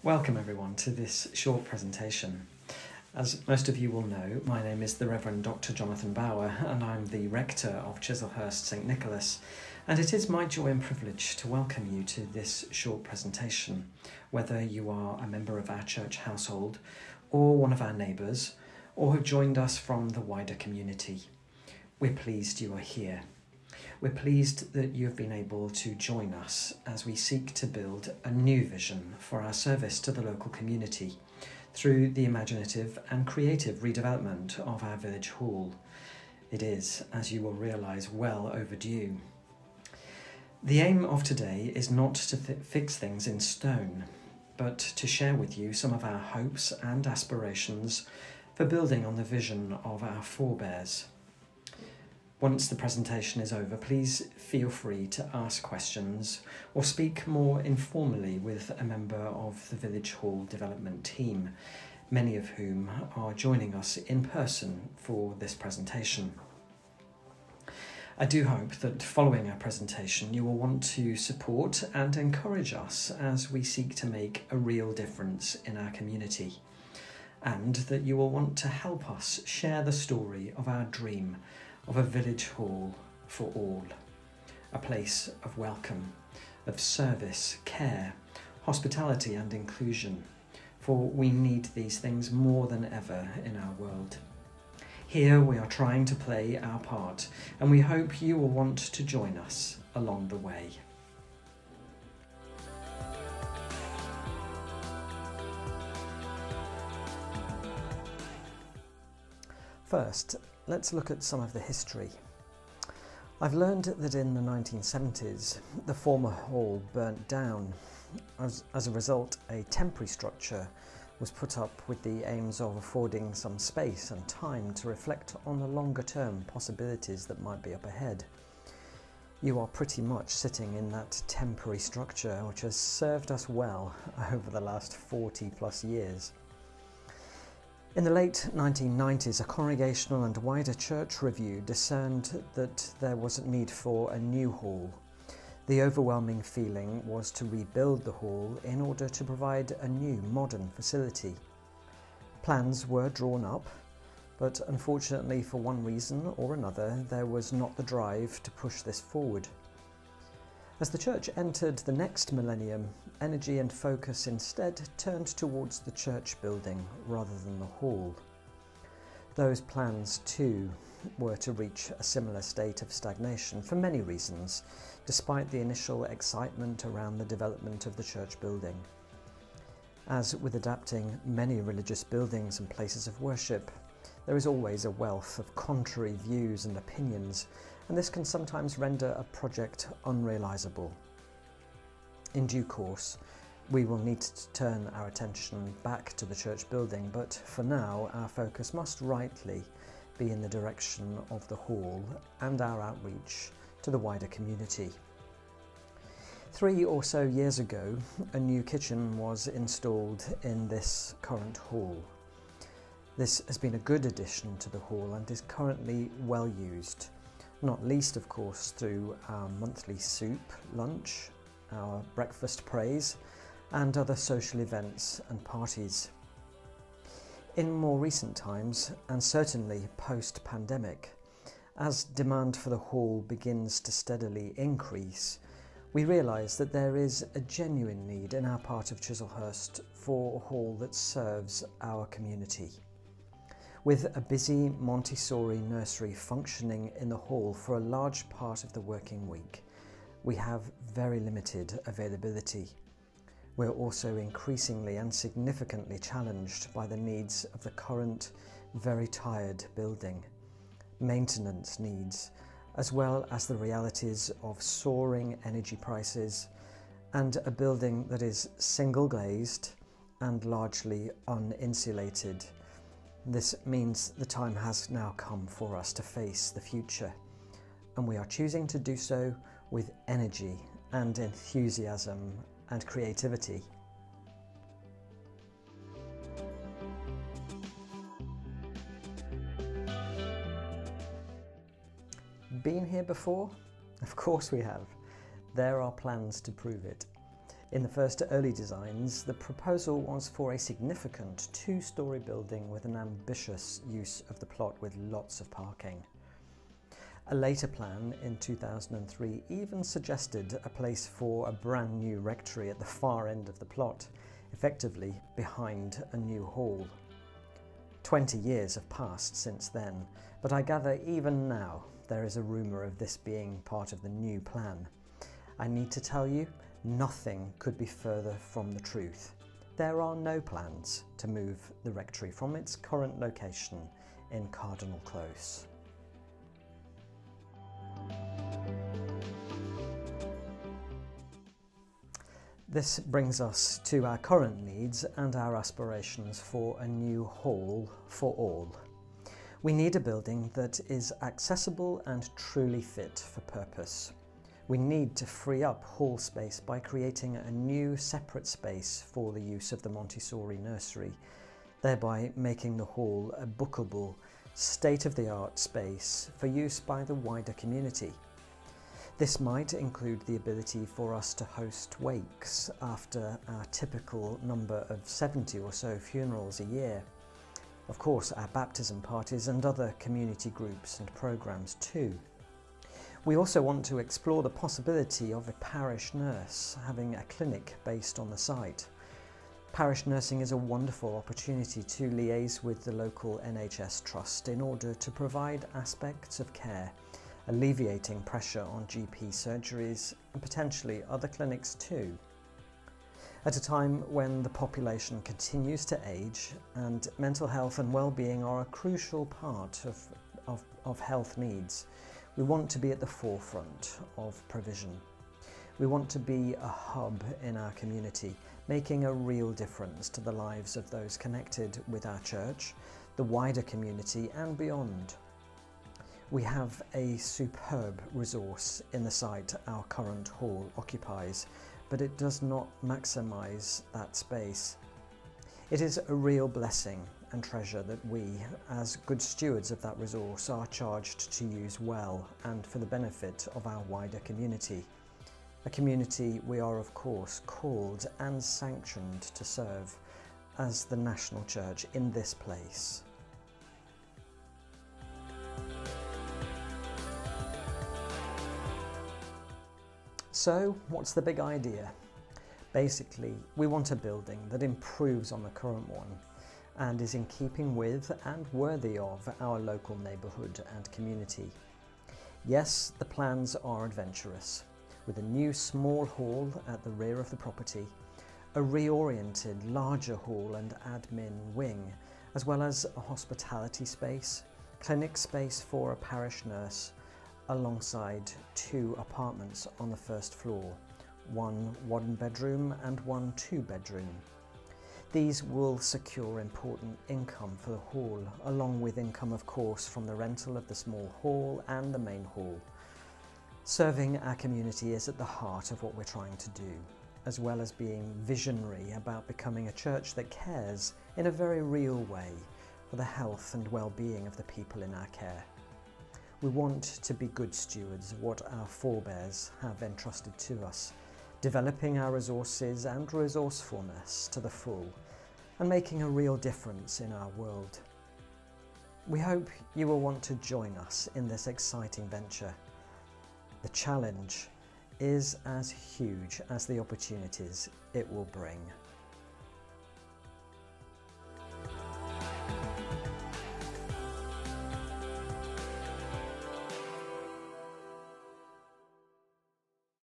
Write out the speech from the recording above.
Welcome everyone to this short presentation. As most of you will know, my name is the Reverend Dr. Jonathan Bower and I'm the Rector of Chislehurst St Nicholas, and it is my joy and privilege to welcome you to this short presentation, whether you are a member of our church household or one of our neighbours or have joined us from the wider community. We're pleased you are here. We're pleased that you have been able to join us as we seek to build a new vision for our service to the local community through the imaginative and creative redevelopment of our village hall. It is, as you will realise, well overdue. The aim of today is not to fix things in stone, but to share with you some of our hopes and aspirations for building on the vision of our forebears. Once the presentation is over, please feel free to ask questions or speak more informally with a member of the Village Hall development team, many of whom are joining us in person for this presentation. I do hope that following our presentation you will want to support and encourage us as we seek to make a real difference in our community, and that you will want to help us share the story of our dream of a village hall for all, a place of welcome, of service, care, hospitality and inclusion, for we need these things more than ever in our world. Here we are trying to play our part, and we hope you will want to join us along the way. First, let's look at some of the history. I've learned that in the 1970s, the former hall burnt down. As a result, a temporary structure was put up with the aims of affording some space and time to reflect on the longer-term possibilities that might be up ahead. You are pretty much sitting in that temporary structure, which has served us well over the last 40 plus years. In the late 1990s, a congregational and wider church review discerned that there was a need for a new hall. The overwhelming feeling was to rebuild the hall in order to provide a new modern facility. Plans were drawn up, but unfortunately for one reason or another there was not the drive to push this forward. As the church entered the next millennium, energy and focus instead turned towards the church building rather than the hall. Those plans too were to reach a similar state of stagnation for many reasons, despite the initial excitement around the development of the church building. As with adapting many religious buildings and places of worship, there is always a wealth of contrary views and opinions, and this can sometimes render a project unrealisable. In due course, we will need to turn our attention back to the church building, but for now our focus must rightly be in the direction of the hall and our outreach to the wider community. 3 or so years ago, a new kitchen was installed in this current hall. This has been a good addition to the hall and is currently well used, not least of course through our monthly soup lunch, our breakfast praise and other social events and parties. In more recent times, and certainly post-pandemic, as demand for the hall begins to steadily increase, we realise that there is a genuine need in our part of Chislehurst for a hall that serves our community. With a busy Montessori nursery functioning in the hall for a large part of the working week, we have very limited availability. We're also increasingly and significantly challenged by the needs of the current, very tired building, maintenance needs, as well as the realities of soaring energy prices and a building that is single glazed and largely uninsulated. This means the time has now come for us to face the future, and we are choosing to do so with energy and enthusiasm and creativity. Been here before? Of course we have. There are plans to prove it. In the first early designs, the proposal was for a significant two-storey building with an ambitious use of the plot with lots of parking. A later plan in 2003 even suggested a place for a brand new rectory at the far end of the plot, effectively behind a new hall. 20 years have passed since then, but I gather even now there is a rumour of this being part of the new plan. I need to tell you, nothing could be further from the truth. There are no plans to move the rectory from its current location in Cardinal Close. This brings us to our current needs and our aspirations for a new hall for all. We need a building that is accessible and truly fit for purpose. We need to free up hall space by creating a new separate space for the use of the Montessori nursery, thereby making the hall a bookable, state-of-the-art space for use by the wider community. This might include the ability for us to host wakes after our typical number of 70 or so funerals a year. Of course, our baptism parties and other community groups and programs too. We also want to explore the possibility of a parish nurse having a clinic based on the site. Parish nursing is a wonderful opportunity to liaise with the local NHS trust in order to provide aspects of care, alleviating pressure on GP surgeries and potentially other clinics too. At a time when the population continues to age and mental health and well-being are a crucial part of health needs, we want to be at the forefront of provision. We want to be a hub in our community, making a real difference to the lives of those connected with our church, the wider community and beyond. We have a superb resource in the site our current hall occupies, but it does not maximise that space. It is a real blessing and treasure that we, as good stewards of that resource, are charged to use well and for the benefit of our wider community. A community we are of course called and sanctioned to serve as the national church in this place. So, what's the big idea? Basically, we want a building that improves on the current one and is in keeping with and worthy of our local neighbourhood and community. Yes, the plans are adventurous, with a new small hall at the rear of the property, a reoriented larger hall and admin wing, as well as a hospitality space, clinic space for a parish nurse, alongside 2 apartments on the first floor, 1 bedroom and 1 2-bedroom. These will secure important income for the hall, along with income of course from the rental of the small hall and the main hall. Serving our community is at the heart of what we're trying to do, as well as being visionary about becoming a church that cares in a very real way for the health and well-being of the people in our care. We want to be good stewards of what our forebears have entrusted to us, developing our resources and resourcefulness to the full, and making a real difference in our world. We hope you will want to join us in this exciting venture. The challenge is as huge as the opportunities it will bring.